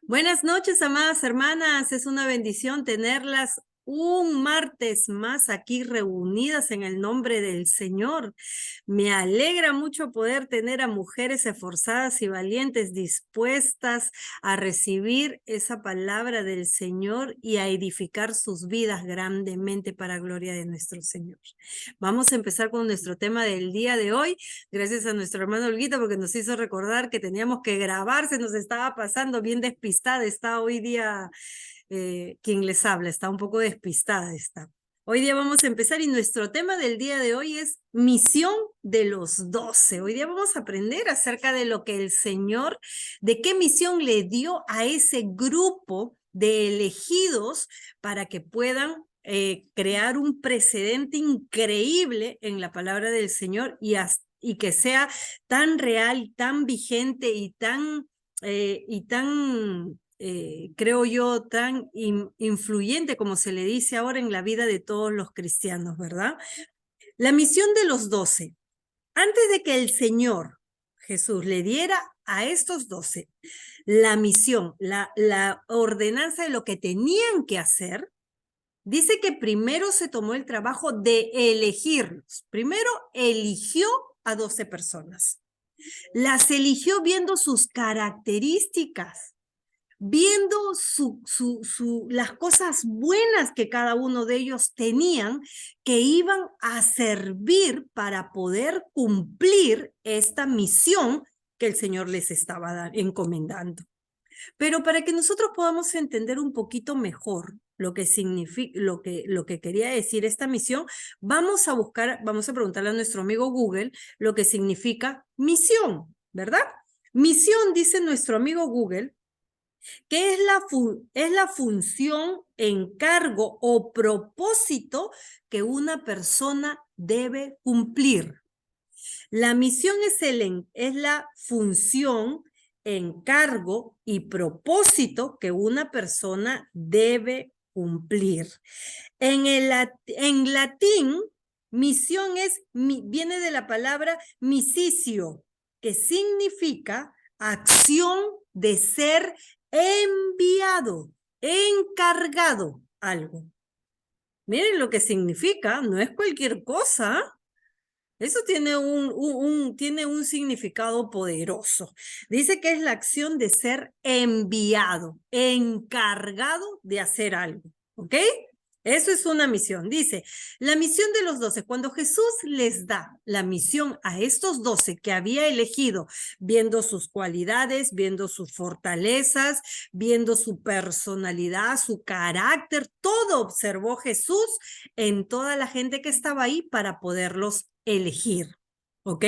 Buenas noches, amadas hermanas. Es una bendición tenerlas un martes más aquí reunidas en el nombre del Señor. Me alegra mucho poder tener a mujeres esforzadas y valientes dispuestas a recibir esa palabra del Señor y a edificar sus vidas grandemente para gloria de nuestro Señor. Vamos a empezar con nuestro tema del día de hoy. Gracias a nuestro hermano Olguita porque nos hizo recordar que teníamos que grabar, se nos estaba pasando bien despistada, está hoy día quien les habla, está un poco despistada está. Hoy día vamos a empezar y nuestro tema del día de hoy es misión de los 12. Hoy día vamos a aprender acerca de lo que el Señor, de qué misión le dio a ese grupo de elegidos para que puedan crear un precedente increíble en la palabra del Señor y que sea tan real, tan vigente y tan creo yo, tan influyente como se le dice ahora en la vida de todos los cristianos, ¿verdad? La misión de los 12. Antes de que el Señor Jesús le diera a estos 12 la misión, la ordenanza de lo que tenían que hacer, dice que primero se tomó el trabajo de elegirlos. Primero eligió a 12 personas. Las eligió viendo sus características, viendo las cosas buenas que cada uno de ellos tenían, que iban a servir para poder cumplir esta misión que el Señor les estaba encomendando. Pero para que nosotros podamos entender un poquito mejor lo que significa, lo que quería decir esta misión, vamos a preguntarle a nuestro amigo Google lo que significa misión, ¿verdad? Misión, dice nuestro amigo Google, que es la función, encargo o propósito que una persona debe cumplir. La misión es la función, encargo y propósito que una persona debe cumplir. En latín, misión viene de la palabra missitio, que significa acción de ser enviado, encargado algo. Miren lo que significa, no es cualquier cosa. Eso tiene tiene un significado poderoso. Dice que es la acción de ser enviado, encargado de hacer algo, ¿ok? Eso es una misión. Dice, la misión de los 12, cuando Jesús les da la misión a estos 12 que había elegido, viendo sus cualidades, viendo sus fortalezas, viendo su personalidad, su carácter, todo observó Jesús en toda la gente que estaba ahí para poderlos elegir. ¿Ok?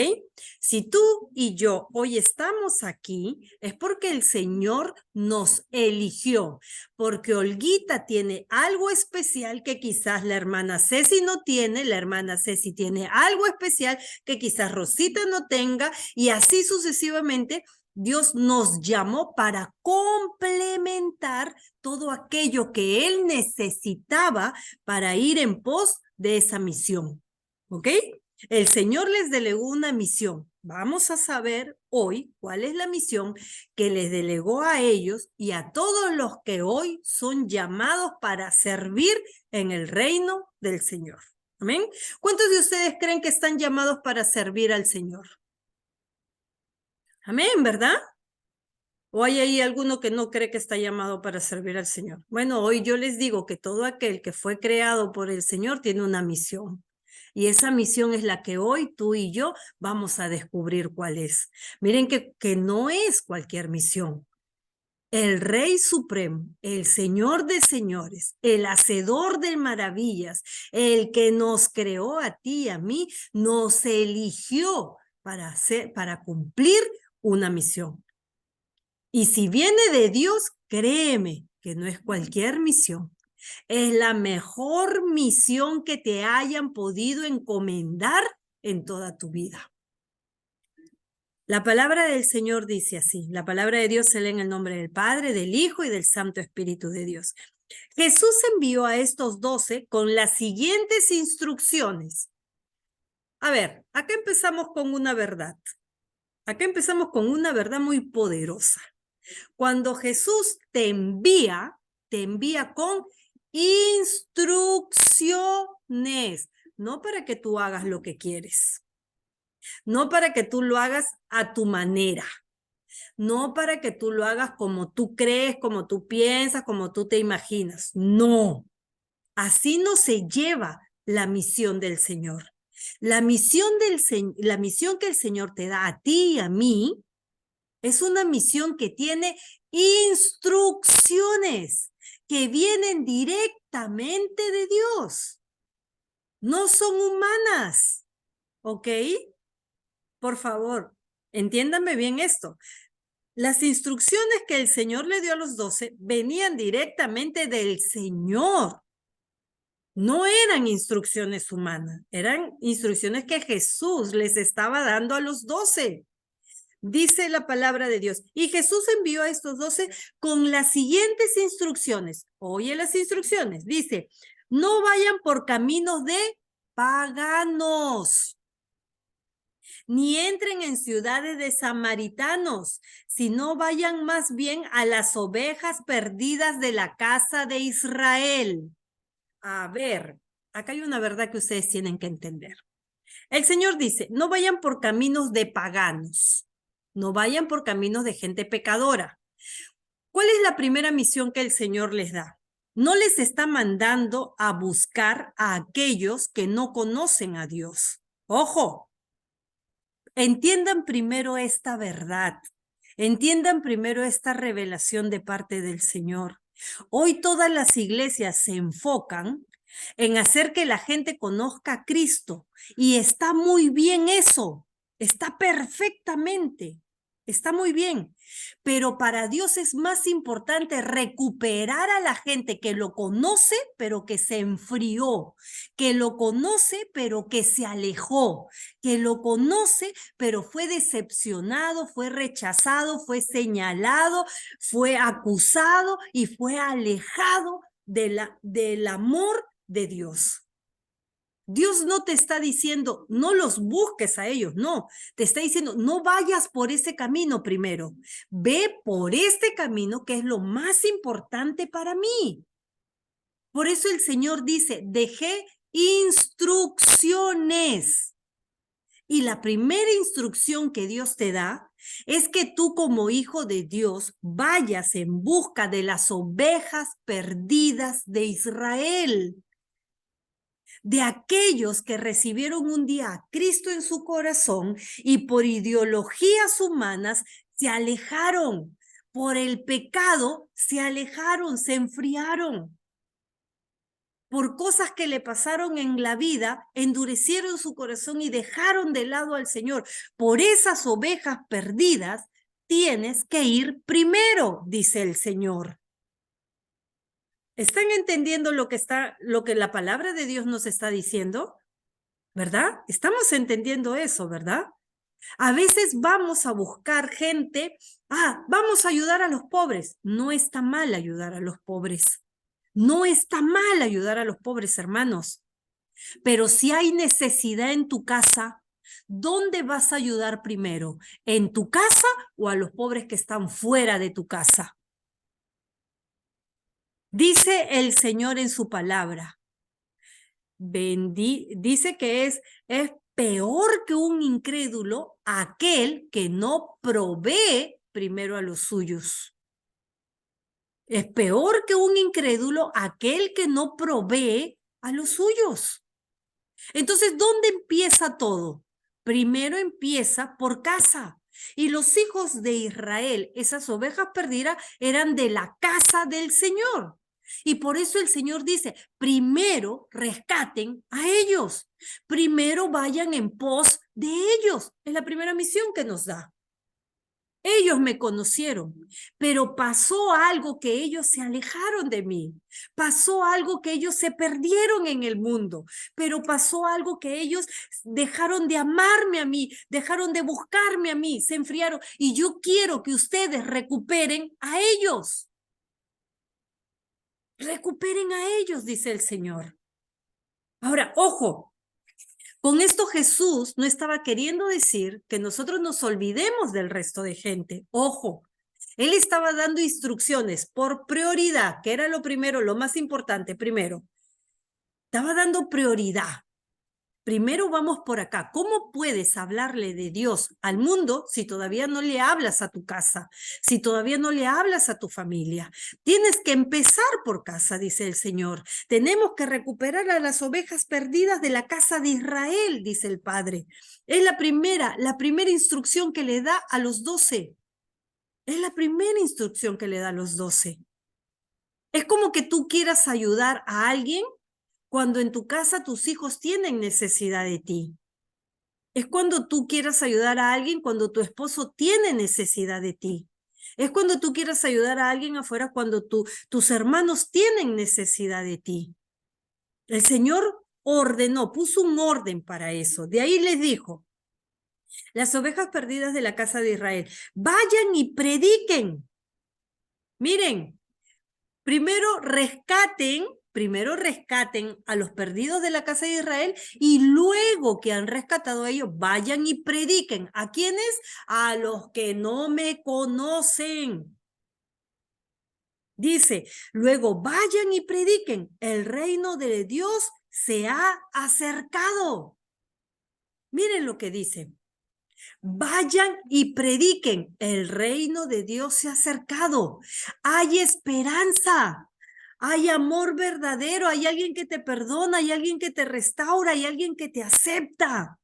Si tú y yo hoy estamos aquí, es porque el Señor nos eligió, porque Olguita tiene algo especial que quizás la hermana Ceci no tiene, la hermana Ceci tiene algo especial que quizás Rosita no tenga, y así sucesivamente. Dios nos llamó para complementar todo aquello que Él necesitaba para ir en pos de esa misión. ¿Ok? El Señor les delegó una misión. Vamos a saber hoy cuál es la misión que les delegó a ellos y a todos los que hoy son llamados para servir en el reino del Señor. ¿Amén? ¿Cuántos de ustedes creen que están llamados para servir al Señor? Amén, ¿verdad? ¿O hay ahí alguno que no cree que está llamado para servir al Señor? Bueno, hoy yo les digo que todo aquel que fue creado por el Señor tiene una misión. Y esa misión es la que hoy tú y yo vamos a descubrir cuál es. Miren que no es cualquier misión. El Rey Supremo, el Señor de señores, el Hacedor de maravillas, el que nos creó a ti y a mí, nos eligió para cumplir una misión. Y si viene de Dios, créeme que no es cualquier misión. Es la mejor misión que te hayan podido encomendar en toda tu vida. La palabra del Señor dice así. La palabra de Dios se lee en el nombre del Padre, del Hijo y del Santo Espíritu de Dios. Jesús envió a estos 12 con las siguientes instrucciones. A ver, acá empezamos con una verdad. Acá empezamos con una verdad muy poderosa. Cuando Jesús te envía con instrucciones, no para que tú hagas lo que quieres, no para que tú lo hagas a tu manera, no para que tú lo hagas como tú crees, como tú piensas, como tú te imaginas. No, así no se lleva la misión del Señor. La misión que el Señor te da a ti y a mí es una misión que tiene instrucciones que vienen directamente de Dios. No son humanas, ¿ok? Por favor, entiéndanme bien esto. Las instrucciones que el Señor le dio a los 12 venían directamente del Señor. No eran instrucciones humanas, eran instrucciones que Jesús les estaba dando a los 12. Dice la palabra de Dios. Y Jesús envió a estos 12 con las siguientes instrucciones. Oye las instrucciones. Dice, no vayan por caminos de paganos, ni entren en ciudades de samaritanos, sino vayan más bien a las ovejas perdidas de la casa de Israel. A ver, acá hay una verdad que ustedes tienen que entender. El Señor dice, no vayan por caminos de paganos, no vayan por caminos de gente pecadora. ¿Cuál es la primera misión que el Señor les da? No les está mandando a buscar a aquellos que no conocen a Dios. Ojo, entiendan primero esta verdad. Entiendan primero esta revelación de parte del Señor. Hoy todas las iglesias se enfocan en hacer que la gente conozca a Cristo. Y está muy bien eso, está perfectamente, está muy bien. Pero para Dios es más importante recuperar a la gente que lo conoce, pero que se enfrió, que lo conoce, pero que se alejó, que lo conoce, pero fue decepcionado, fue rechazado, fue señalado, fue acusado y fue alejado del amor de Dios. Dios no te está diciendo, no los busques a ellos, no. Te está diciendo, no vayas por ese camino primero. Ve por este camino que es lo más importante para mí. Por eso el Señor dice, dejé instrucciones. Y la primera instrucción que Dios te da es que tú como hijo de Dios vayas en busca de las ovejas perdidas de Israel, de aquellos que recibieron un día a Cristo en su corazón y por ideologías humanas se alejaron, por el pecado se alejaron, se enfriaron. Por cosas que le pasaron en la vida, endurecieron su corazón y dejaron de lado al Señor. Por esas ovejas perdidas, tienes que ir primero, dice el Señor. ¿Están entendiendo lo que la palabra de Dios nos está diciendo? ¿Verdad? Estamos entendiendo eso, ¿verdad? A veces vamos a buscar gente, vamos a ayudar a los pobres. No está mal ayudar a los pobres. No está mal ayudar a los pobres, hermanos. Pero si hay necesidad en tu casa, ¿dónde vas a ayudar primero? ¿En tu casa o a los pobres que están fuera de tu casa? Dice el Señor en su palabra. Dice que es peor que un incrédulo aquel que no provee primero a los suyos. Es peor que un incrédulo aquel que no provee a los suyos. Entonces, ¿dónde empieza todo? Primero empieza por casa. Y los hijos de Israel, esas ovejas perdidas, eran de la casa del Señor. Y por eso el Señor dice, primero rescaten a ellos. Primero vayan en pos de ellos. Es la primera misión que nos da. Ellos me conocieron, pero pasó algo que ellos se alejaron de mí. Pasó algo que ellos se perdieron en el mundo, pero pasó algo que ellos dejaron de amarme a mí, dejaron de buscarme a mí, se enfriaron. Y yo quiero que ustedes recuperen a ellos. Recuperen a ellos, dice el Señor. Ahora, ojo. Con esto Jesús no estaba queriendo decir que nosotros nos olvidemos del resto de gente. Ojo, Él estaba dando instrucciones por prioridad, que era lo primero, lo más importante primero. Estaba dando prioridad. Primero vamos por acá. ¿Cómo puedes hablarle de Dios al mundo si todavía no le hablas a tu casa? Si todavía no le hablas a tu familia. Tienes que empezar por casa, dice el Señor. Tenemos que recuperar a las ovejas perdidas de la casa de Israel, dice el Padre. Es la primera instrucción que le da a los 12. Es la primera instrucción que le da a los 12. Es como que tú quieras ayudar a alguien cuando en tu casa tus hijos tienen necesidad de ti. Es cuando tú quieras ayudar a alguien cuando tu esposo tiene necesidad de ti. Es cuando tú quieras ayudar a alguien afuera cuando tus hermanos tienen necesidad de ti. El Señor ordenó, puso un orden para eso. De ahí les dijo, las ovejas perdidas de la casa de Israel, vayan y prediquen. Miren, primero rescaten a los perdidos de la casa de Israel y luego que han rescatado a ellos, vayan y prediquen. ¿A quiénes? A los que no me conocen. Dice, luego vayan y prediquen. El reino de Dios se ha acercado. Miren lo que dice. Vayan y prediquen. El reino de Dios se ha acercado. Hay esperanza. Hay amor verdadero, hay alguien que te perdona, hay alguien que te restaura, hay alguien que te acepta.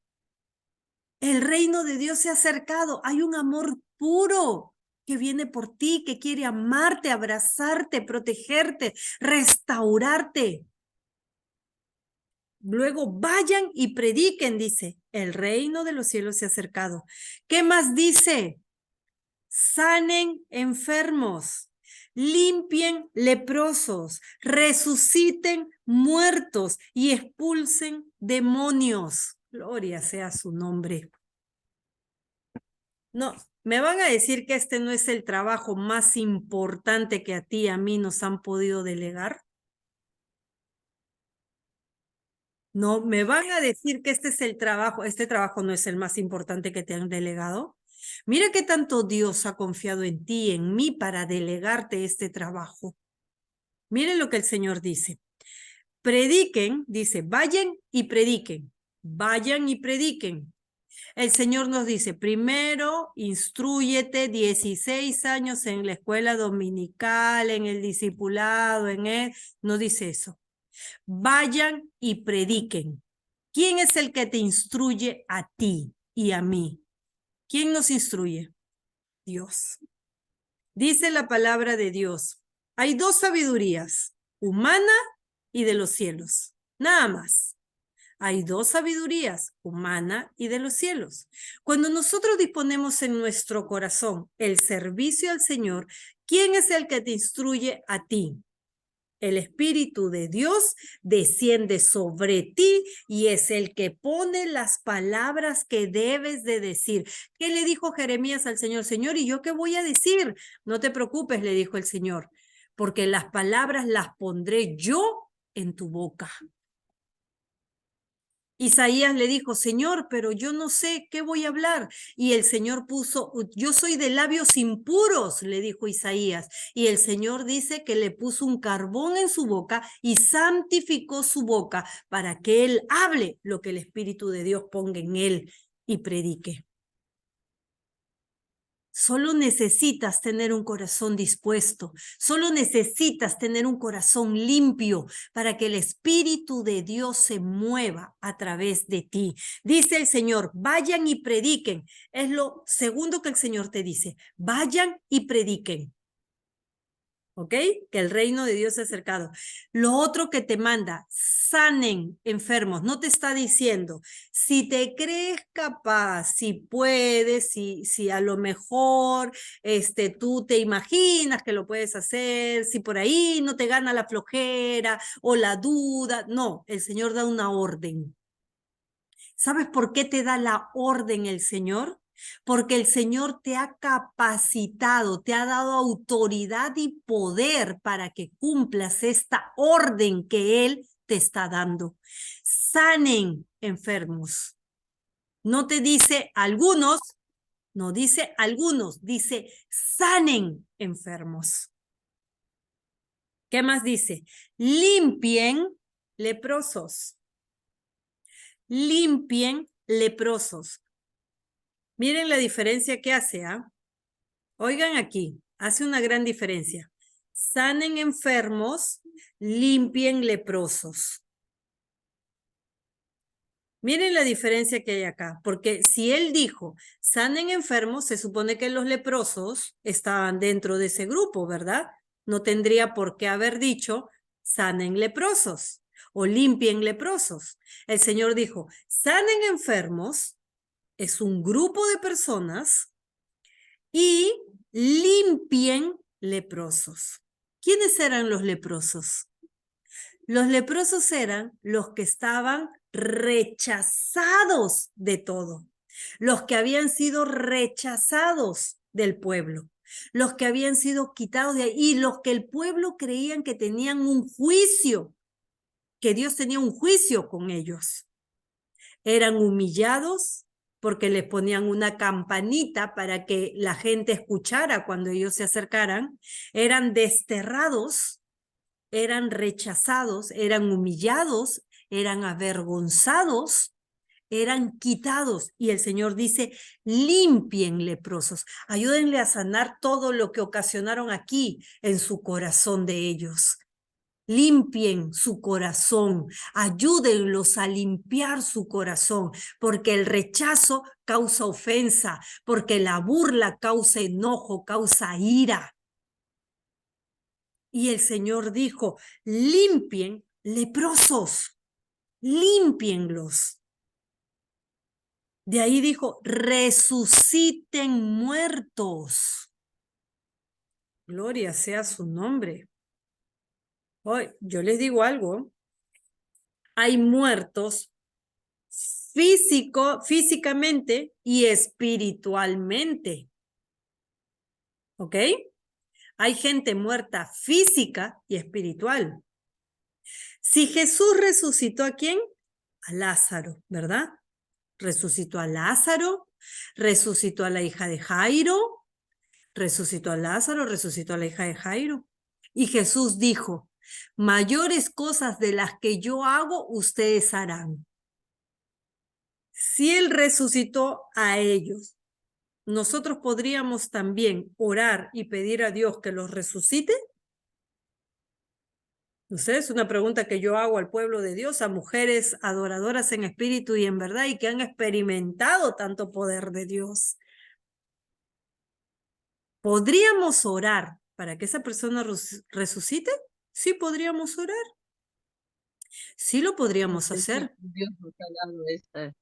El reino de Dios se ha acercado, hay un amor puro que viene por ti, que quiere amarte, abrazarte, protegerte, restaurarte. Luego vayan y prediquen, dice, el reino de los cielos se ha acercado. ¿Qué más dice? Sanen enfermos, limpien leprosos, resuciten muertos y expulsen demonios. Gloria sea su nombre. No, me van a decir que este no es el trabajo más importante que a ti y a mí nos han podido delegar. No, me van a decir que este trabajo no es el más importante que te han delegado. Mira qué tanto Dios ha confiado en ti, en mí, para delegarte este trabajo. Miren lo que el Señor dice. Prediquen, dice, vayan y prediquen. Vayan y prediquen. El Señor nos dice, primero, instrúyete 16 años en la escuela dominical, en el discipulado, no dice eso. Vayan y prediquen. ¿Quién es el que te instruye a ti y a mí? ¿Quién nos instruye? Dios. Dice la palabra de Dios. Hay dos sabidurías, humana y de los cielos. Nada más. Hay dos sabidurías, humana y de los cielos. Cuando nosotros disponemos en nuestro corazón el servicio al Señor, ¿quién es el que te instruye a ti? El Espíritu de Dios desciende sobre ti y es el que pone las palabras que debes de decir. ¿Qué le dijo Jeremías al Señor? Señor, ¿y yo qué voy a decir? No te preocupes, le dijo el Señor, porque las palabras las pondré yo en tu boca. Isaías le dijo, Señor, pero yo no sé qué voy a hablar. Y el Señor puso, yo soy de labios impuros, le dijo Isaías. Y el Señor dice que le puso un carbón en su boca y santificó su boca para que él hable lo que el Espíritu de Dios ponga en él y predique. Solo necesitas tener un corazón dispuesto, solo necesitas tener un corazón limpio para que el Espíritu de Dios se mueva a través de ti. Dice el Señor, vayan y prediquen. Es lo segundo que el Señor te dice, vayan y prediquen. ¿Ok? Que el reino de Dios se ha acercado. Lo otro que te manda, sanen enfermos. No te está diciendo, si te crees capaz, si puedes, si a lo mejor tú te imaginas que lo puedes hacer, si por ahí no te gana la flojera o la duda. No, el Señor da una orden. ¿Sabes por qué te da la orden el Señor? Porque el Señor te ha capacitado, te ha dado autoridad y poder para que cumplas esta orden que Él te está dando. Sanen enfermos. No te dice algunos, No dice algunos, dice sanen enfermos. ¿Qué más dice? Limpien leprosos. Limpien leprosos. Miren la diferencia que hace, ¿ah? Oigan aquí, hace una gran diferencia. Sanen enfermos, limpien leprosos. Miren la diferencia que hay acá, porque si él dijo, sanen enfermos, se supone que los leprosos estaban dentro de ese grupo, ¿verdad? No tendría por qué haber dicho, sanen leprosos o limpien leprosos. El Señor dijo, sanen enfermos, es un grupo de personas, y limpien leprosos. ¿Quiénes eran los leprosos? Los leprosos eran los que estaban rechazados de todo, los que habían sido rechazados del pueblo, los que habían sido quitados de ahí y los que el pueblo creían que tenían un juicio, que Dios tenía un juicio con ellos. Eran humillados porque les ponían una campanita para que la gente escuchara cuando ellos se acercaran, eran desterrados, eran rechazados, eran humillados, eran avergonzados, eran quitados. Y el Señor dice, limpien leprosos, ayúdenle a sanar todo lo que ocasionaron aquí en su corazón de ellos. Limpien su corazón, ayúdenlos a limpiar su corazón, porque el rechazo causa ofensa, porque la burla causa enojo, causa ira. Y el Señor dijo, limpien leprosos, límpienlos. De ahí dijo, resuciten muertos. Gloria sea su nombre. Hoy, yo les digo algo, hay muertos físicamente y espiritualmente. ¿Ok? Hay gente muerta física y espiritual. Si Jesús resucitó, ¿a quién? A Lázaro, ¿verdad? Resucitó a Lázaro, resucitó a la hija de Jairo, resucitó a Lázaro, resucitó a la hija de Jairo. Y Jesús dijo, mayores cosas de las que yo hago, ustedes harán. Si Él resucitó a ellos, nosotros podríamos también orar y pedir a Dios que los resucite. No sé, es una pregunta que yo hago al pueblo de Dios, a mujeres adoradoras en espíritu y en verdad y que han experimentado tanto poder de Dios. ¿Podríamos orar para que esa persona resucite? Sí, podríamos orar. Sí lo podríamos hacer. Dios nos ha dado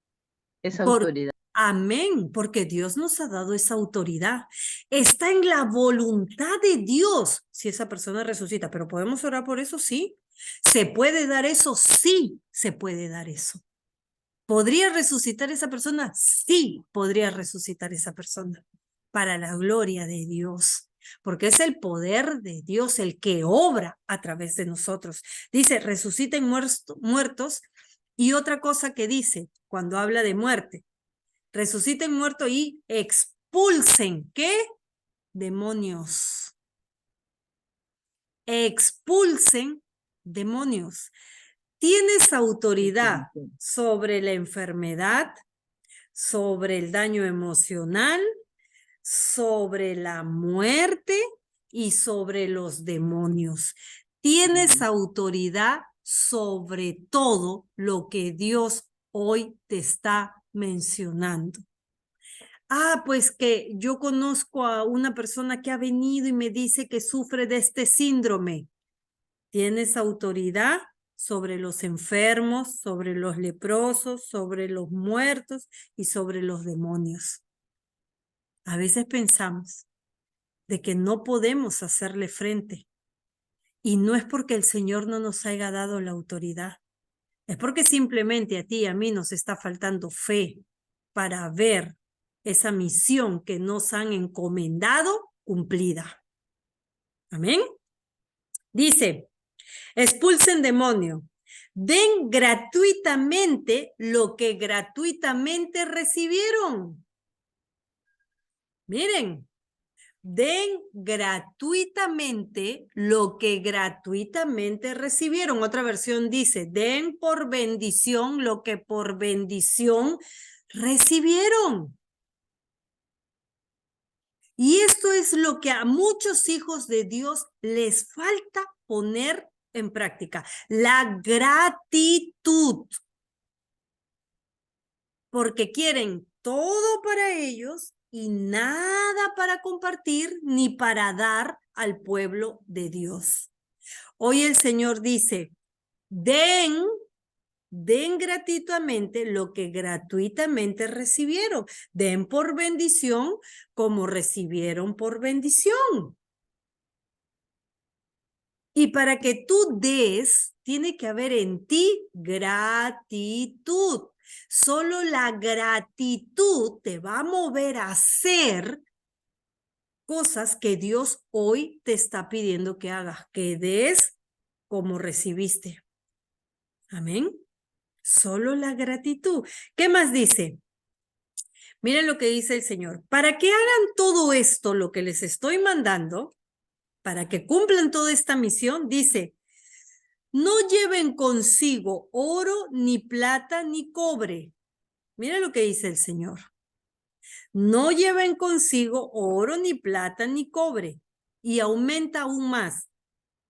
esa autoridad. Amén, porque Dios nos ha dado esa autoridad. Está en la voluntad de Dios si esa persona resucita, pero ¿podemos orar por eso? Sí. ¿Se puede dar eso? Sí, se puede dar eso. ¿Podría resucitar esa persona? Sí, podría resucitar esa persona para la gloria de Dios, porque es el poder de Dios el que obra a través de nosotros. Dice, resuciten muertos, y otra cosa que dice cuando habla de muerte, resuciten muertos y expulsen, ¿qué? Demonios. Expulsen demonios. Tienes autoridad sobre la enfermedad, sobre el daño emocional, sobre la muerte y sobre los demonios. Tienes autoridad sobre todo lo que Dios hoy te está mencionando. Ah, pues que yo conozco a una persona que ha venido y me dice que sufre de este síndrome. Tienes autoridad sobre los enfermos, sobre los leprosos, sobre los muertos y sobre los demonios. A veces pensamos de que no podemos hacerle frente. Y no es porque el Señor no nos haya dado la autoridad. Es porque simplemente a ti y a mí nos está faltando fe para ver esa misión que nos han encomendado cumplida. Amén. Dice, expulsen demonio. Den gratuitamente lo que gratuitamente recibieron. Miren, den gratuitamente lo que gratuitamente recibieron. Otra versión dice, den por bendición lo que por bendición recibieron. Y esto es lo que a muchos hijos de Dios les falta poner en práctica, la gratitud. Porque quieren todo para ellos y nada para compartir ni para dar al pueblo de Dios. Hoy el Señor dice, den gratuitamente lo que gratuitamente recibieron. Den por bendición como recibieron por bendición. Y para que tú des, tiene que haber en ti gratitud. Solo la gratitud te va a mover a hacer cosas que Dios hoy te está pidiendo que hagas, que des como recibiste. Amén. Solo la gratitud. ¿Qué más dice? Miren lo que dice el Señor. Para que hagan todo esto, lo que les estoy mandando, para que cumplan toda esta misión, dice, no lleven consigo oro, ni plata, ni cobre. Mira lo que dice el Señor. No lleven consigo oro, ni plata, ni cobre. Y aumenta aún más.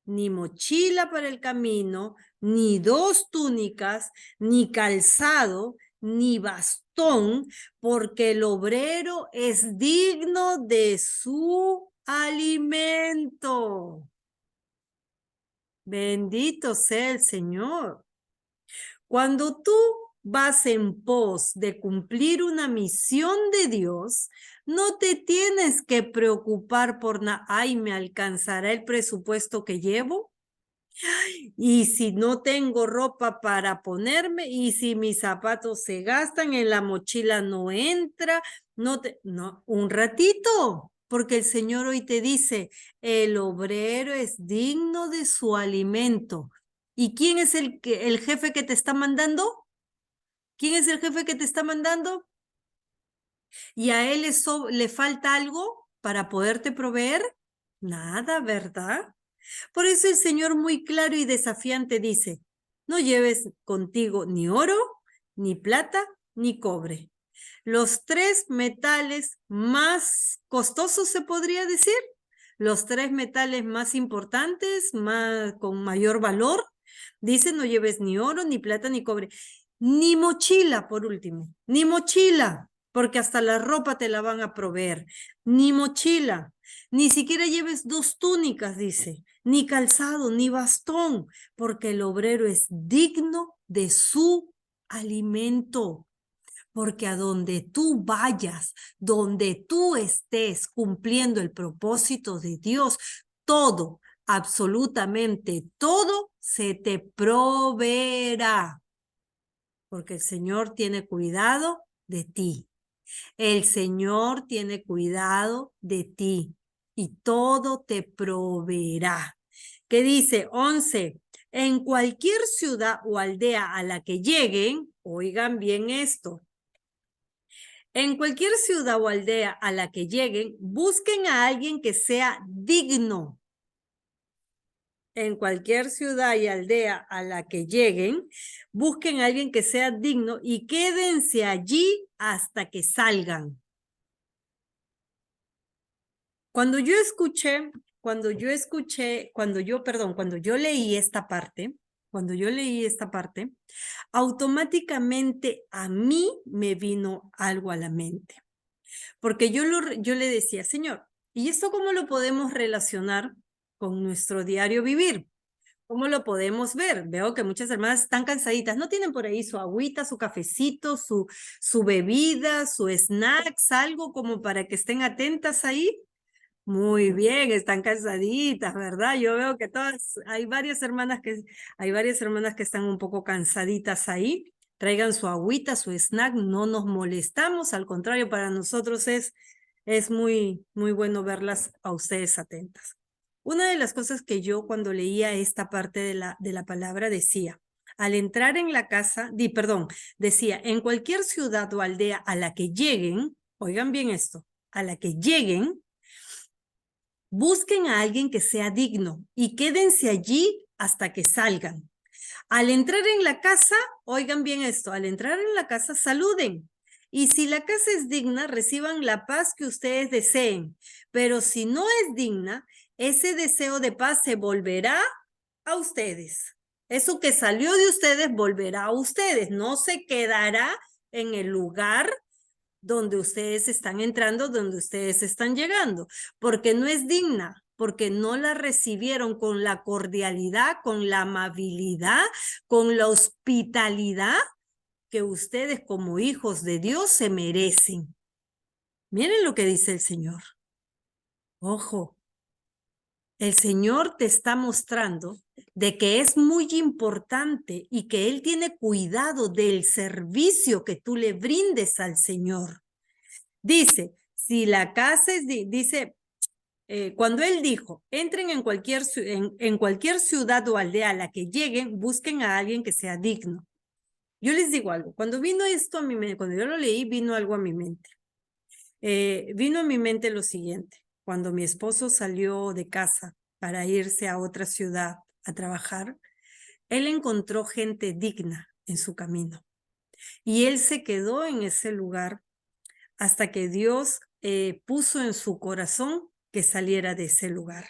Ni mochila para el camino, ni 2 túnicas, ni calzado, ni bastón, porque el obrero es digno de su alimento. Bendito sea el Señor. Cuando tú vas en pos de cumplir una misión de Dios, no te tienes que preocupar por nada. Ay, ¿me alcanzará el presupuesto que llevo? Y si no tengo ropa para ponerme, y si mis zapatos se gastan, en la mochila no entra, no, un ratito, porque el Señor hoy te dice, el obrero es digno de su alimento. ¿Y quién es el jefe que te está mandando? ¿Quién es el jefe que te está mandando? ¿Y a él le falta algo para poderte proveer? Nada, ¿verdad? Por eso el Señor muy claro y desafiante dice, no lleves contigo ni oro, ni plata, ni cobre. Los 3 metales más costosos, se podría decir, los 3 metales más importantes, con mayor valor, dice no lleves ni oro, ni plata, ni cobre. Ni mochila, por último, ni mochila, porque hasta la ropa te la van a proveer. Ni mochila, ni siquiera lleves 2 túnicas, dice, ni calzado, ni bastón, porque el obrero es digno de su alimento. Porque a donde tú vayas, donde tú estés cumpliendo el propósito de Dios, todo, absolutamente todo, se te proveerá. Porque el Señor tiene cuidado de ti. El Señor tiene cuidado de ti y todo te proveerá. ¿Qué dice? 11. En cualquier ciudad o aldea a la que lleguen, oigan bien esto. En cualquier ciudad o aldea a la que lleguen, busquen a alguien que sea digno. En cualquier ciudad y aldea a la que lleguen, busquen a alguien que sea digno y quédense allí hasta que salgan. Cuando yo leí esta parte, automáticamente a mí me vino algo a la mente. Porque yo le decía, Señor, ¿y esto cómo lo podemos relacionar con nuestro diario vivir? ¿Cómo lo podemos ver? Veo que muchas hermanas están cansaditas, no tienen por ahí su agüita, su cafecito, su bebida, su snacks, algo como para que estén atentas ahí. Muy bien, están cansaditas, ¿verdad? Yo veo que hay varias hermanas que están un poco cansaditas ahí. Traigan su agüita, su snack, no nos molestamos, al contrario, para nosotros es muy, muy bueno verlas a ustedes atentas. Una de las cosas que yo cuando leía esta parte de la palabra decía, al entrar en la casa, decía, en cualquier ciudad o aldea a la que lleguen, oigan bien esto, a la que lleguen, busquen a alguien que sea digno y quédense allí hasta que salgan. Al entrar en la casa, oigan bien esto, al entrar en la casa saluden. Y si la casa es digna, reciban la paz que ustedes deseen. Pero si no es digna, ese deseo de paz se volverá a ustedes. Eso que salió de ustedes volverá a ustedes. No se quedará en el lugar donde ustedes están entrando, donde ustedes están llegando, porque no es digna, porque no la recibieron con la cordialidad, con la amabilidad, con la hospitalidad que ustedes como hijos de Dios se merecen. Miren lo que dice el Señor. Ojo, el Señor te está mostrando de que es muy importante y que Él tiene cuidado del servicio que tú le brindes al Señor. Dice, si la casa es, dice, cuando él dijo, entren en cualquier ciudad o aldea a la que lleguen, busquen a alguien que sea digno. Yo les digo algo, cuando vino esto a mi mente, cuando yo lo leí, vino algo a mi mente. Vino a mi mente lo siguiente, cuando mi esposo salió de casa para irse a otra ciudad a trabajar, él encontró gente digna en su camino y él se quedó en ese lugar hasta que Dios puso en su corazón que saliera de ese lugar.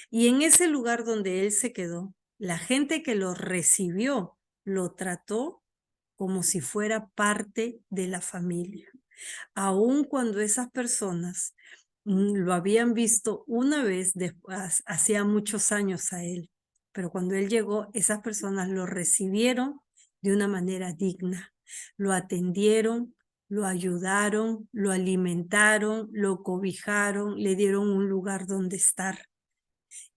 Y en ese lugar donde él se quedó, la gente que lo recibió lo trató como si fuera parte de la familia. Aun cuando esas personas lo habían visto una vez después, hacía muchos años a él, pero cuando él llegó, esas personas lo recibieron de una manera digna, lo atendieron, lo ayudaron, lo alimentaron, lo cobijaron, le dieron un lugar donde estar.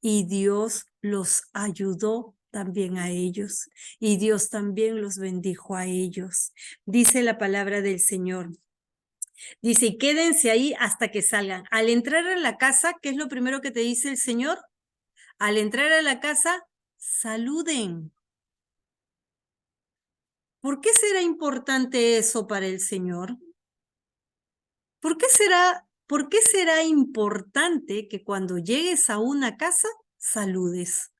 Y Dios los ayudó también a ellos. Y Dios también los bendijo a ellos. Dice la palabra del Señor. Dice, y quédense ahí hasta que salgan. Al entrar a la casa, ¿qué es lo primero que te dice el Señor? Al entrar a la casa, saluden. ¿Por qué será importante eso para el Señor? ¿Por qué será importante que cuando llegues a una casa, saludes?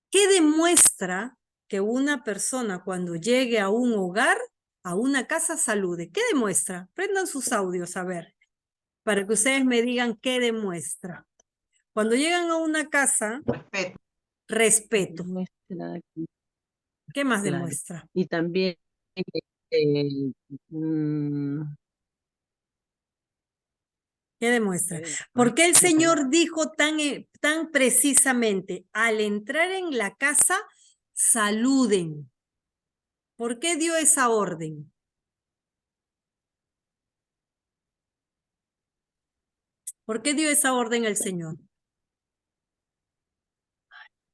¿Qué demuestra que una persona cuando llegue a un hogar, a una casa, salude? ¿Qué demuestra? Prendan sus audios a ver, para que ustedes me digan qué demuestra. Cuando llegan a una casa, respeto. ¿Qué más Claro. demuestra? Y también ¿Qué demuestra? Porque el Señor dijo tan precisamente, al entrar en la casa, saluden. ¿Por qué dio esa orden? ¿Por qué dio esa orden el Señor?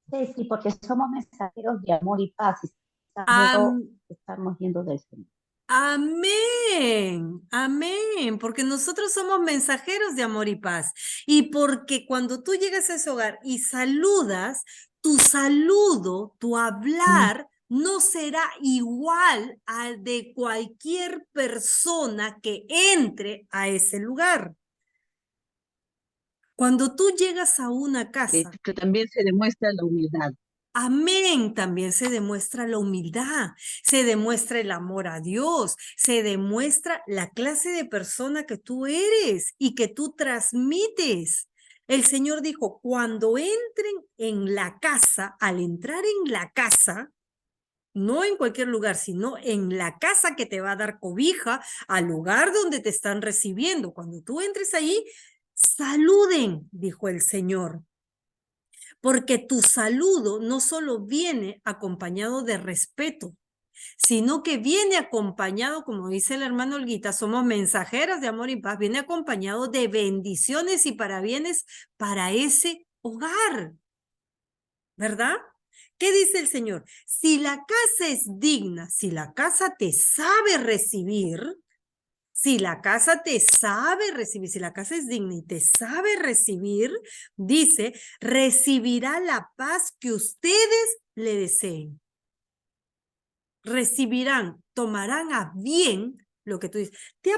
Sí, porque somos mensajeros de amor y paz. Estamos yendo del Señor. Amén, amén, porque nosotros somos mensajeros de amor y paz. Y porque cuando tú llegas a ese hogar y saludas, tu saludo, tu hablar, no será igual al de cualquier persona que entre a ese lugar. Cuando tú llegas a una casa, que también se demuestra la humildad. Amén, también se demuestra la humildad, se demuestra el amor a Dios, se demuestra la clase de persona que tú eres y que tú transmites. El Señor dijo, cuando entren en la casa, al entrar en la casa, no en cualquier lugar, sino en la casa que te va a dar cobija, al lugar donde te están recibiendo. Cuando tú entres ahí, saluden, dijo el Señor. Porque tu saludo no solo viene acompañado de respeto, sino que viene acompañado, como dice el hermano Olguita, somos mensajeras de amor y paz, viene acompañado de bendiciones y parabienes para ese hogar, ¿verdad? ¿Qué dice el Señor? Si la casa es digna, si la casa te sabe recibir, si la casa te sabe recibir, si la casa es digna y te sabe recibir, dice, recibirá la paz que ustedes le deseen. Recibirán, tomarán a bien lo que tú dices. ¿Te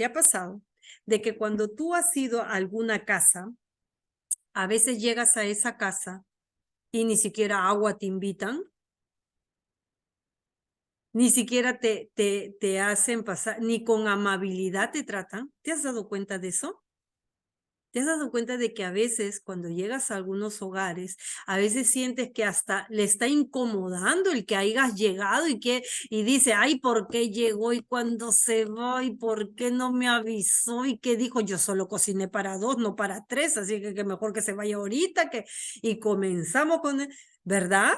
¿te ha pasado de que cuando tú has ido a alguna casa, a veces llegas a esa casa y ni siquiera agua te invitan? Ni siquiera te hacen pasar, ni con amabilidad te tratan. ¿Te has dado cuenta de eso? ¿Te has dado cuenta de que a veces cuando llegas a algunos hogares, a veces sientes que hasta le está incomodando el que hayas llegado y dice, ay, ¿por qué llegó y cuando se va y por qué no me avisó y qué dijo? Yo solo cociné para 2, no para 3, así que mejor que se vaya ahorita y comenzamos con, ¿verdad?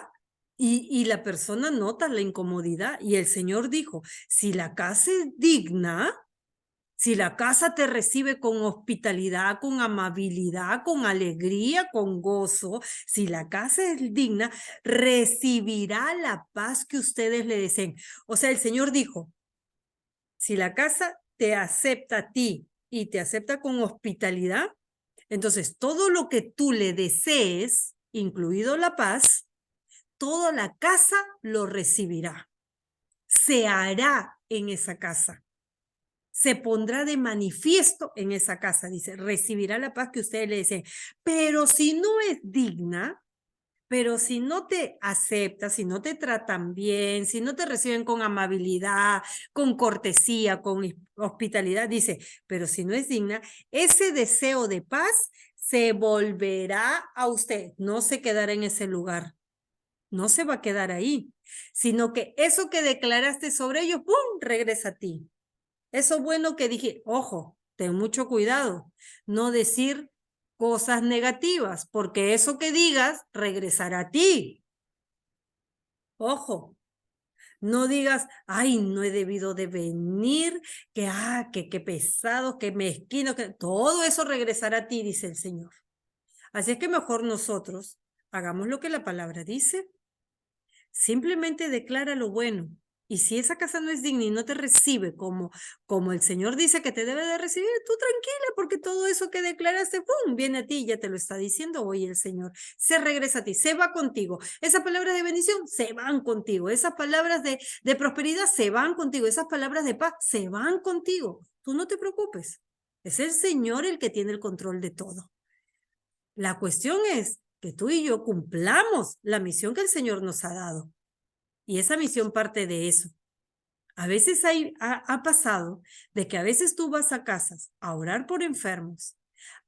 Y la persona nota la incomodidad y el Señor dijo, si la casa es digna, si la casa te recibe con hospitalidad, con amabilidad, con alegría, con gozo, si la casa es digna, recibirá la paz que ustedes le deseen. O sea, el Señor dijo, si la casa te acepta a ti y te acepta con hospitalidad, entonces todo lo que tú le desees, incluido la paz, toda la casa lo recibirá. Se hará en esa casa. Se pondrá de manifiesto en esa casa, dice, recibirá la paz que ustedes le deseen. Pero si no es digna, pero si no te aceptan, si no te tratan bien, si no te reciben con amabilidad, con cortesía, con hospitalidad, dice, pero si no es digna, ese deseo de paz se volverá a usted, no se quedará en ese lugar, no se va a quedar ahí, sino que eso que declaraste sobre ellos, ¡pum!, regresa a ti. Eso bueno que dije, ojo, ten mucho cuidado, no decir cosas negativas, porque eso que digas regresará a ti. Ojo, no digas, ay, no he debido de venir, que pesado, que mezquino, que todo eso regresará a ti, dice el Señor. Así es que mejor nosotros hagamos lo que la palabra dice. Simplemente declara lo bueno. Y si esa casa no es digna y no te recibe como el Señor dice que te debe de recibir, tú tranquila, porque todo eso que declaraste, ¡pum!, viene a ti, ya te lo está diciendo hoy el Señor. Se regresa a ti, se va contigo. Esas palabras de bendición se van contigo. Esas palabras de prosperidad se van contigo. Esas palabras de paz se van contigo. Tú no te preocupes. Es el Señor el que tiene el control de todo. La cuestión es que tú y yo cumplamos la misión que el Señor nos ha dado. Y esa misión parte de eso. A veces ha pasado de que a veces tú vas a casas a orar por enfermos,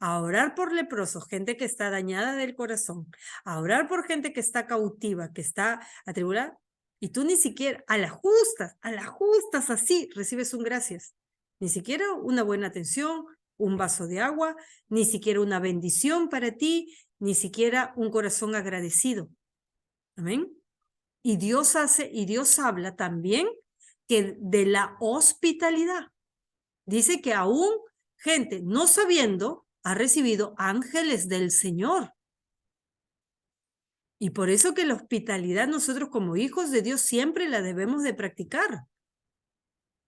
a orar por leprosos, gente que está dañada del corazón, a orar por gente que está cautiva, que está atribulada, y tú ni siquiera a las justas así recibes un gracias. Ni siquiera una buena atención, un vaso de agua, ni siquiera una bendición para ti, ni siquiera un corazón agradecido. Amén. Y Dios habla también que de la hospitalidad. Dice que aún gente no sabiendo ha recibido ángeles del Señor. Y por eso que la hospitalidad nosotros como hijos de Dios siempre la debemos de practicar.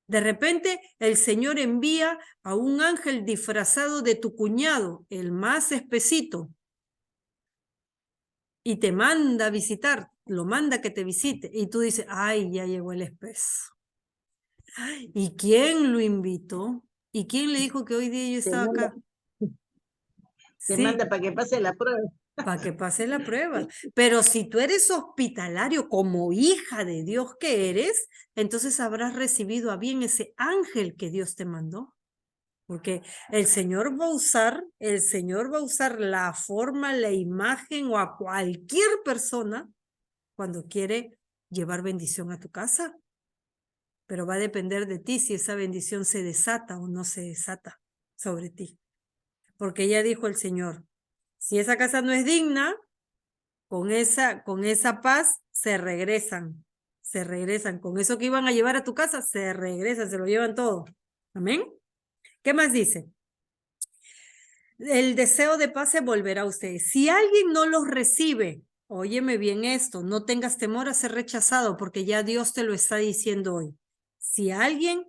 De repente el Señor envía a un ángel disfrazado de tu cuñado, el más espesito, y te manda a visitar, lo manda que te visite, y tú dices, ay, ya llegó el espeso. ¿Y quién lo invitó? ¿Y quién le dijo que hoy día yo estaba acá? Te manda para que pase la prueba. Para que pase la prueba. Pero si tú eres hospitalario como hija de Dios que eres, entonces habrás recibido a bien ese ángel que Dios te mandó. Porque el Señor va a usar la forma, la imagen o a cualquier persona cuando quiere llevar bendición a tu casa. Pero va a depender de ti si esa bendición se desata o no se desata sobre ti. Porque ya dijo el Señor, si esa casa no es digna, con esa paz se regresan, con eso que iban a llevar a tu casa, se regresan, se lo llevan todo. Amén. ¿Qué más dice? El deseo de paz se volverá a ustedes. Si alguien no los recibe, óyeme bien esto, no tengas temor a ser rechazado, porque ya Dios te lo está diciendo hoy. Si alguien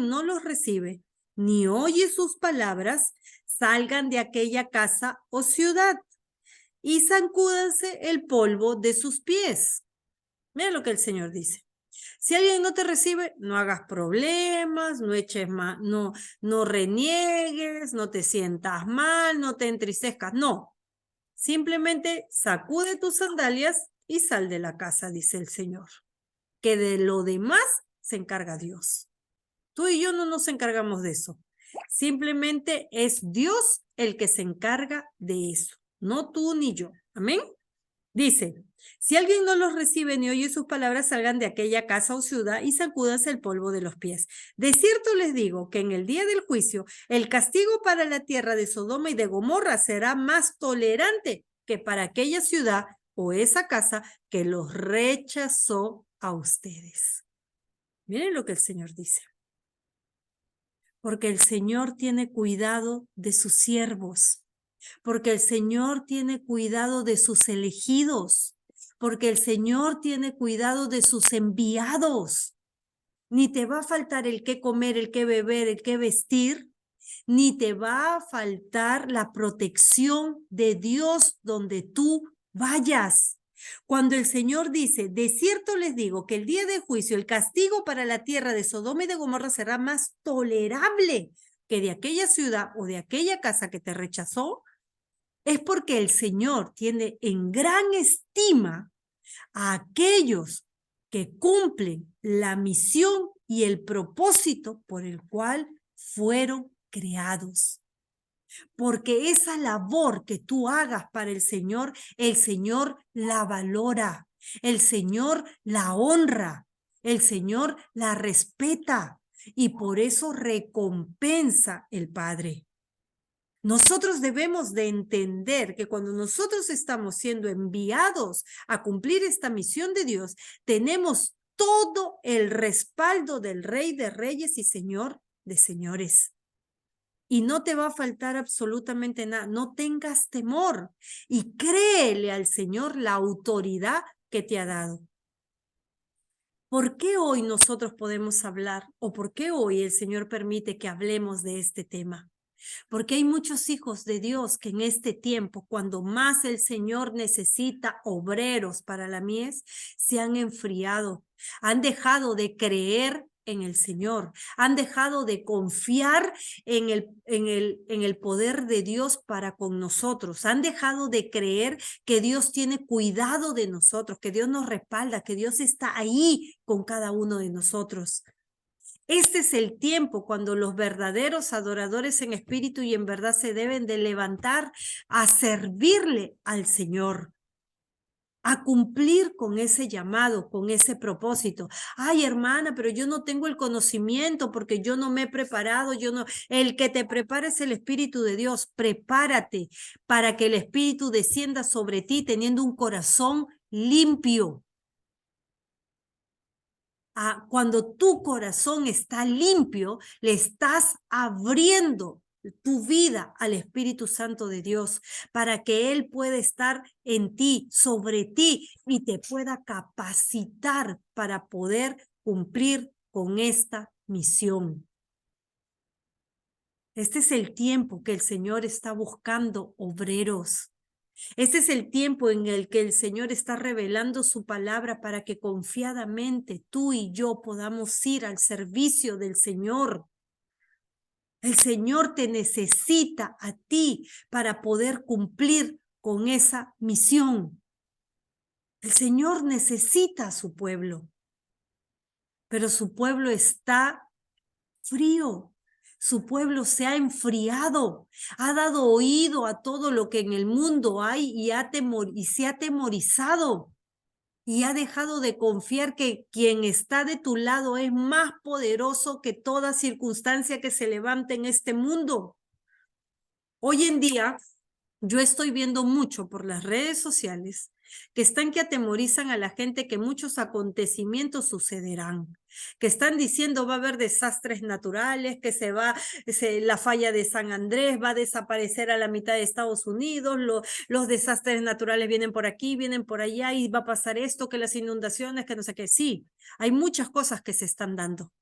no los recibe, ni oye sus palabras, salgan de aquella casa o ciudad y sacúdanse el polvo de sus pies. Mira lo que el Señor dice. Si alguien no te recibe, no hagas problemas, no eches más, no reniegues, no te sientas mal, no te entristezcas. No, simplemente sacude tus sandalias y sal de la casa, dice el Señor. Que de lo demás se encarga Dios. Tú y yo no nos encargamos de eso. Simplemente es Dios el que se encarga de eso, no tú ni yo. Amén. Dice, si alguien no los recibe ni oye sus palabras, salgan de aquella casa o ciudad y sacúdanse el polvo de los pies. De cierto les digo que en el día del juicio, el castigo para la tierra de Sodoma y de Gomorra será más tolerante que para aquella ciudad o esa casa que los rechazó a ustedes. Miren lo que el Señor dice. Porque el Señor tiene cuidado de sus siervos. Porque el Señor tiene cuidado de sus elegidos, porque el Señor tiene cuidado de sus enviados. Ni te va a faltar el qué comer, el qué beber, el qué vestir, ni te va a faltar la protección de Dios donde tú vayas. Cuando el Señor dice, de cierto les digo que el día de juicio, el castigo para la tierra de Sodoma y de Gomorra será más tolerable que de aquella ciudad o de aquella casa que te rechazó, es porque el Señor tiene en gran estima a aquellos que cumplen la misión y el propósito por el cual fueron creados. Porque esa labor que tú hagas para el Señor la valora, el Señor la honra, el Señor la respeta y por eso recompensa el Padre. Nosotros debemos de entender que cuando nosotros estamos siendo enviados a cumplir esta misión de Dios, tenemos todo el respaldo del Rey de Reyes y Señor de Señores. Y no te va a faltar absolutamente nada. No tengas temor y créele al Señor la autoridad que te ha dado. ¿Por qué hoy nosotros podemos hablar o por qué hoy el Señor permite que hablemos de este tema? Porque hay muchos hijos de Dios que en este tiempo, cuando más el Señor necesita obreros para la mies, se han enfriado, han dejado de creer en el Señor, han dejado de confiar en el poder de Dios para con nosotros, han dejado de creer que Dios tiene cuidado de nosotros, que Dios nos respalda, que Dios está ahí con cada uno de nosotros. Este es el tiempo cuando los verdaderos adoradores en espíritu y en verdad se deben de levantar a servirle al Señor, a cumplir con ese llamado, con ese propósito. Ay, hermana, pero yo no tengo el conocimiento porque yo no me he preparado, el que te prepara es el Espíritu de Dios. Prepárate para que el Espíritu descienda sobre ti teniendo un corazón limpio. Cuando tu corazón está limpio, le estás abriendo tu vida al Espíritu Santo de Dios para que Él pueda estar en ti, sobre ti y te pueda capacitar para poder cumplir con esta misión. Este es el tiempo que el Señor está buscando obreros. Este es el tiempo en el que el Señor está revelando su palabra para que confiadamente tú y yo podamos ir al servicio del Señor. El Señor te necesita a ti para poder cumplir con esa misión. El Señor necesita a su pueblo, pero su pueblo está frío. Su pueblo se ha enfriado, ha dado oído a todo lo que en el mundo hay y se ha atemorizado y ha dejado de confiar que quien está de tu lado es más poderoso que toda circunstancia que se levante en este mundo. Hoy en día, yo estoy viendo mucho por las redes sociales que atemorizan a la gente que muchos acontecimientos sucederán, que están diciendo va a haber desastres naturales, que la falla de San Andrés va a desaparecer a la mitad de Estados Unidos, los desastres naturales vienen por aquí, vienen por allá y va a pasar esto, que las inundaciones, que no sé qué. Sí, hay muchas cosas que se están dando,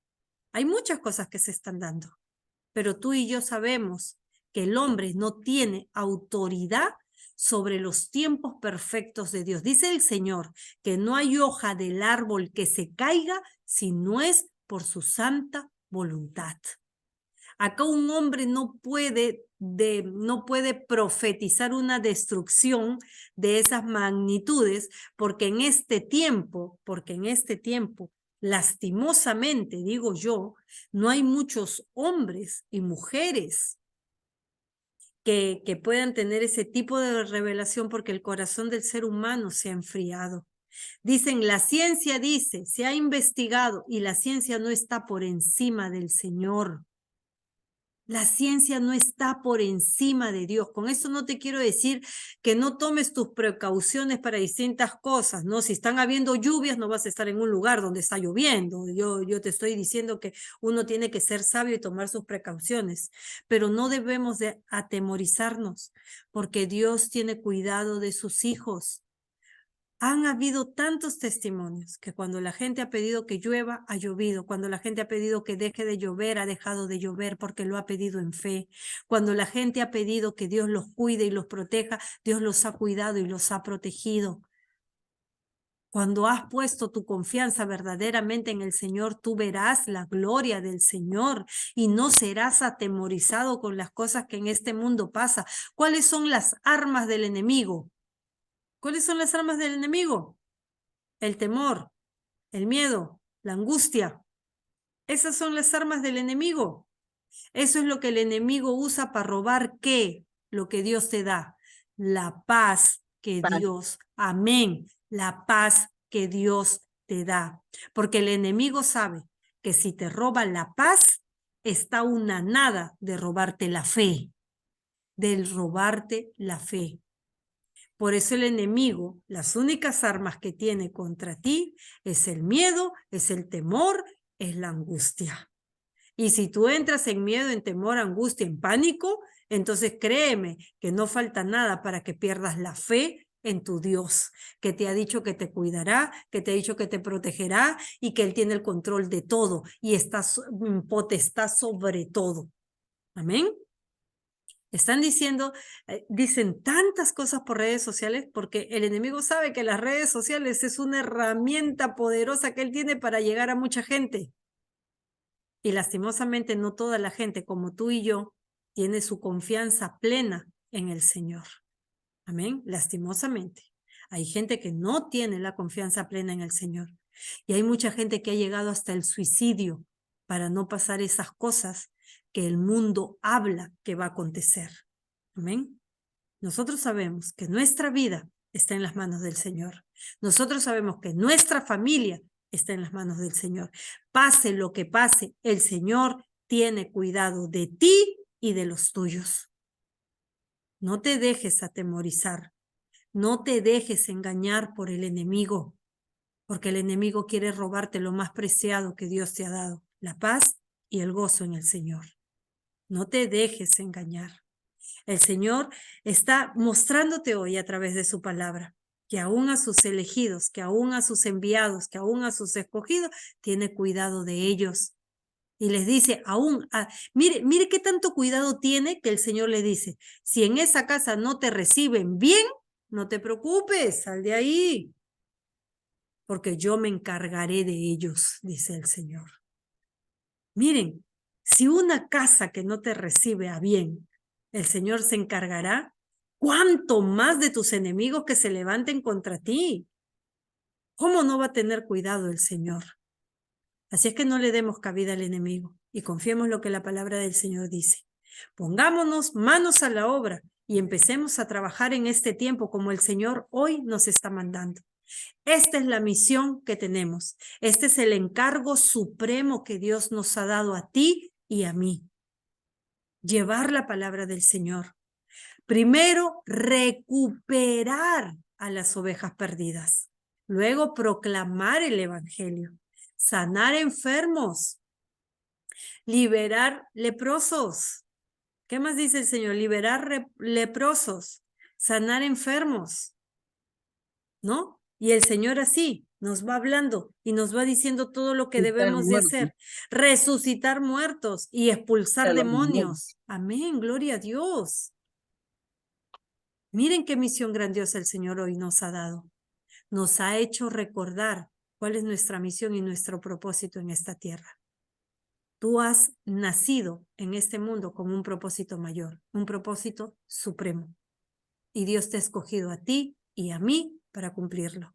pero tú y yo sabemos que el hombre no tiene autoridad sobre los tiempos perfectos de Dios. Dice el Señor que no hay hoja del árbol que se caiga si no es por su santa voluntad. Acá un hombre no puede profetizar una destrucción de esas magnitudes, porque en este tiempo, lastimosamente, digo yo, no hay muchos hombres y mujeres que puedan tener ese tipo de revelación, porque el corazón del ser humano se ha enfriado. Dicen, la ciencia dice, se ha investigado y la ciencia no está por encima del Señor. La ciencia no está por encima de Dios. Con eso no te quiero decir que no tomes tus precauciones para distintas cosas, ¿no? Si están habiendo lluvias, no vas a estar en un lugar donde está lloviendo. Yo te estoy diciendo que uno tiene que ser sabio y tomar sus precauciones, pero no debemos de atemorizarnos, porque Dios tiene cuidado de sus hijos. Han habido tantos testimonios que cuando la gente ha pedido que llueva, ha llovido. Cuando la gente ha pedido que deje de llover, ha dejado de llover porque lo ha pedido en fe. Cuando la gente ha pedido que Dios los cuide y los proteja, Dios los ha cuidado y los ha protegido. Cuando has puesto tu confianza verdaderamente en el Señor, tú verás la gloria del Señor y no serás atemorizado con las cosas que en este mundo pasa. ¿Cuáles son las armas del enemigo? ¿Cuáles son las armas del enemigo? El temor, el miedo, la angustia. Esas son las armas del enemigo. Eso es lo que el enemigo usa para robar, ¿qué? Lo que Dios te da. La paz que Dios, amén, la paz que Dios te da. Porque el enemigo sabe que si te roba la paz, está una nada de robarte la fe, del robarte la fe. Por eso el enemigo, las únicas armas que tiene contra ti es el miedo, es el temor, es la angustia. Y si tú entras en miedo, en temor, angustia, en pánico, entonces créeme que no falta nada para que pierdas la fe en tu Dios, que te ha dicho que te cuidará, que te ha dicho que te protegerá y que Él tiene el control de todo y está potestad sobre todo. Amén. Están diciendo, dicen tantas cosas por redes sociales porque el enemigo sabe que las redes sociales es una herramienta poderosa que él tiene para llegar a mucha gente. Y lastimosamente no toda la gente como tú y yo tiene su confianza plena en el Señor. Amén, lastimosamente. Hay gente que no tiene la confianza plena en el Señor. Y hay mucha gente que ha llegado hasta el suicidio para no pasar esas cosas que el mundo habla que va a acontecer. Amén. Nosotros sabemos que nuestra vida está en las manos del Señor. Nosotros sabemos que nuestra familia está en las manos del Señor. Pase lo que pase, el Señor tiene cuidado de ti y de los tuyos. No te dejes atemorizar. No te dejes engañar por el enemigo, porque el enemigo quiere robarte lo más preciado que Dios te ha dado, la paz y el gozo en el Señor. No te dejes engañar. El Señor está mostrándote hoy a través de su palabra que aún a sus elegidos, que aún a sus enviados, que aún a sus escogidos, tiene cuidado de ellos. Y les dice, mire qué tanto cuidado tiene que el Señor le dice, si en esa casa no te reciben bien, no te preocupes, sal de ahí, porque yo me encargaré de ellos, dice el Señor. Miren, si una casa que no te recibe a bien, el Señor se encargará, ¿cuánto más de tus enemigos que se levanten contra ti? ¿Cómo no va a tener cuidado el Señor? Así es que no le demos cabida al enemigo y confiemos lo que la palabra del Señor dice. Pongámonos manos a la obra y empecemos a trabajar en este tiempo como el Señor hoy nos está mandando. Esta es la misión que tenemos. Este es el encargo supremo que Dios nos ha dado a ti y a mí. Llevar la palabra del Señor. Primero, recuperar a las ovejas perdidas. Luego, proclamar el evangelio. Sanar enfermos. Liberar leprosos. ¿Qué más dice el Señor? Liberar leprosos. Sanar enfermos. ¿No? Y el Señor así nos va hablando y nos va diciendo todo lo que debemos de hacer. Resucitar muertos y expulsar demonios. Amén, gloria a Dios. Miren qué misión grandiosa el Señor hoy nos ha dado. Nos ha hecho recordar cuál es nuestra misión y nuestro propósito en esta tierra. Tú has nacido en este mundo con un propósito mayor, un propósito supremo. Y Dios te ha escogido a ti y a mí para cumplirlo.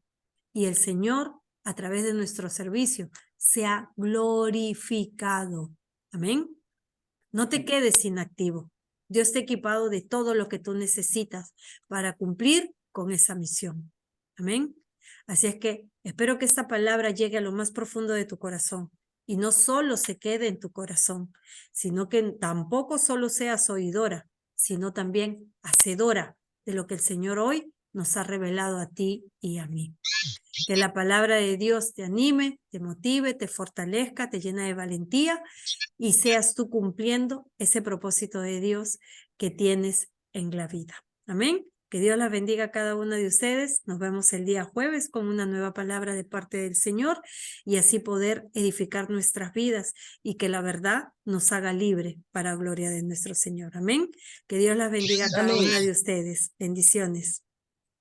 Y el Señor, a través de nuestro servicio, se ha glorificado. Amén. No te quedes inactivo. Dios te ha equipado de todo lo que tú necesitas para cumplir con esa misión. Amén. Así es que espero que esta palabra llegue a lo más profundo de tu corazón y no solo se quede en tu corazón, sino que tampoco solo seas oidora, sino también hacedora de lo que el Señor hoy nos ha revelado a ti y a mí. Que la palabra de Dios te anime, te motive, te fortalezca, te llena de valentía y seas tú cumpliendo ese propósito de Dios que tienes en la vida. Amén. Que Dios las bendiga a cada una de ustedes. Nos vemos el día jueves con una nueva palabra de parte del Señor y así poder edificar nuestras vidas y que la verdad nos haga libre para gloria de nuestro Señor. Amén. Que Dios las bendiga a cada Amén. una de ustedes. Bendiciones.